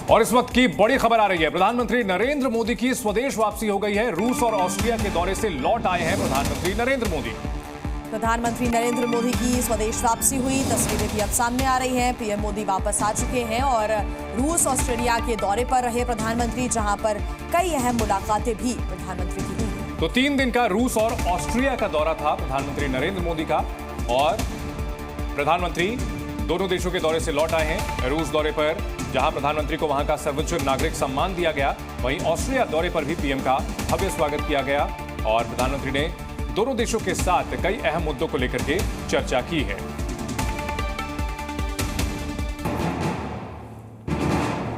और इस वक्त की बड़ी खबर आ रही है। प्रधानमंत्री नरेंद्र मोदी की स्वदेश वापसी हो गई है। रूस और ऑस्ट्रिया के दौरे से लौट आए हैं प्रधानमंत्री नरेंद्र मोदी। प्रधानमंत्री नरेंद्र मोदी की स्वदेश वापसी हुई तस्वीरें भी अब सामने आ रही हैं। पीएम मोदी वापस आ चुके हैं और रूस ऑस्ट्रेलिया के दौरे पर रहे प्रधानमंत्री, जहां पर कई अहम मुलाकातें भी प्रधानमंत्री की हुई। तो 3 दिन का रूस और ऑस्ट्रिया का दौरा था प्रधानमंत्री नरेंद्र मोदी का और प्रधानमंत्री दोनों देशों के दौरे से लौट आए हैं। रूस दौरे पर जहां प्रधानमंत्री को वहां का सर्वोच्च नागरिक सम्मान दिया गया, वहीं ऑस्ट्रिया दौरे पर भी पीएम का भव्य स्वागत किया गया और प्रधानमंत्री ने दोनों देशों के साथ कई अहम मुद्दों को लेकर के चर्चा की है।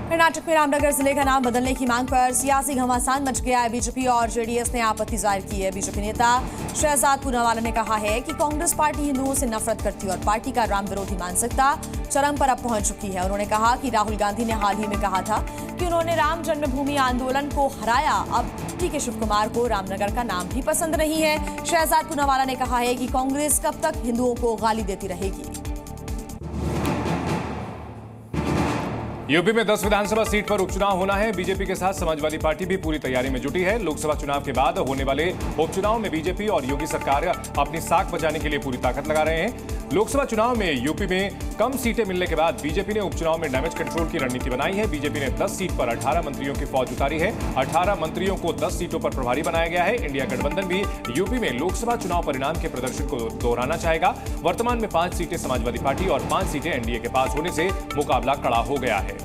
कर्नाटक में रामनगर जिले का नाम बदलने की मांग पर सियासी घमासान मच गया है। बीजेपी और जेडीएस ने आपत्ति जाहिर की है। बीजेपी नेता शहजाद पूनावाला ने कहा है कि कांग्रेस पार्टी हिंदुओं से नफरत करती है और पार्टी का राम विरोधी मानसिकता चरम पर अब पहुंच चुकी है। उन्होंने कहा कि राहुल गांधी ने हाल ही में कहा था कि उन्होंने राम जन्मभूमि आंदोलन को हराया। अब के शिव कुमार को रामनगर का नाम भी पसंद नहीं है। शहजाद पूनावाला ने कहा है कि कांग्रेस कब तक हिंदुओं को गाली देती रहेगी। यूपी में 10 विधानसभा सीट पर उपचुनाव होना है। बीजेपी के साथ समाजवादी पार्टी भी पूरी तैयारी में जुटी है। लोकसभा चुनाव के बाद होने वाले उपचुनाव में बीजेपी और योगी सरकार अपनी साख बचाने के लिए पूरी ताकत लगा रहे हैं। लोकसभा चुनाव में यूपी में कम सीटें मिलने के बाद बीजेपी ने उपचुनाव में डैमेज कंट्रोल की रणनीति बनाई है। बीजेपी ने 10 सीट पर 18 मंत्रियों की फौज उतारी है। 18 मंत्रियों को 10 सीटों पर प्रभारी बनाया गया है। इंडिया गठबंधन भी यूपी में लोकसभा चुनाव परिणाम के प्रदर्शन को दोहराना चाहेगा। वर्तमान में 5 सीटें समाजवादी पार्टी और 5 सीटें एनडीए के पास होने से मुकाबला कड़ा हो गया है।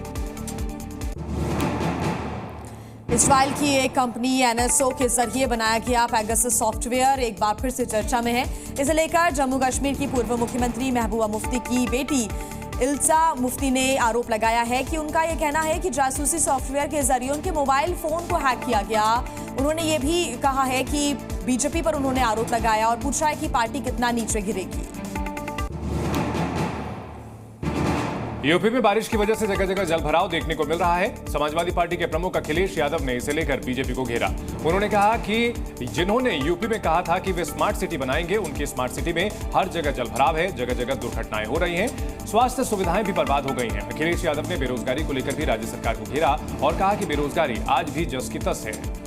इजराइल की एक कंपनी एनएसओ के जरिए बनाया गया पेगासस सॉफ्टवेयर एक बार फिर से चर्चा में है। इसे लेकर जम्मू कश्मीर की पूर्व मुख्यमंत्री महबूबा मुफ्ती की बेटी इल्सा मुफ्ती ने आरोप लगाया है कि उनका यह कहना है कि जासूसी सॉफ्टवेयर के जरिए उनके मोबाइल फोन को हैक किया गया। उन्होंने ये भी कहा है कि बीजेपी पर उन्होंने आरोप लगाया और पूछा है कि पार्टी कितना नीचे गिरेगी। यूपी में बारिश की वजह से जगह जगह जलभराव देखने को मिल रहा है। समाजवादी पार्टी के प्रमुख अखिलेश यादव ने इसे लेकर बीजेपी को घेरा। उन्होंने कहा कि जिन्होंने यूपी में कहा था कि वे स्मार्ट सिटी बनाएंगे, उनकी स्मार्ट सिटी में हर जगह जलभराव है, जगह जगह दुर्घटनाएं हो रही हैं, स्वास्थ्य सुविधाएं भी बर्बाद हो गई हैं। अखिलेश यादव ने बेरोजगारी को लेकर भी राज्य सरकार को घेरा और कहा कि बेरोजगारी आज भी जस की तस है।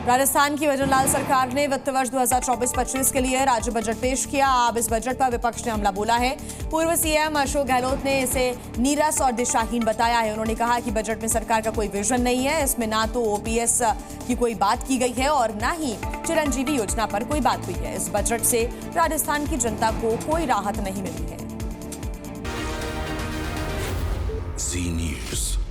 राजस्थान की वजनलाल सरकार ने वित्त वर्ष 2024-25 के लिए राज्य बजट पेश किया। अब इस बजट पर विपक्ष ने हमला बोला है। पूर्व सीएम अशोक गहलोत ने इसे नीरस और दिशाहीन बताया है। उन्होंने कहा कि बजट में सरकार का कोई विजन नहीं है। इसमें ना तो ओपीएस की कोई बात की गई है और ना ही चिरंजीवी योजना पर कोई बात हुई है। इस बजट से राजस्थान की जनता को कोई राहत नहीं मिली है। जी न्यूज़।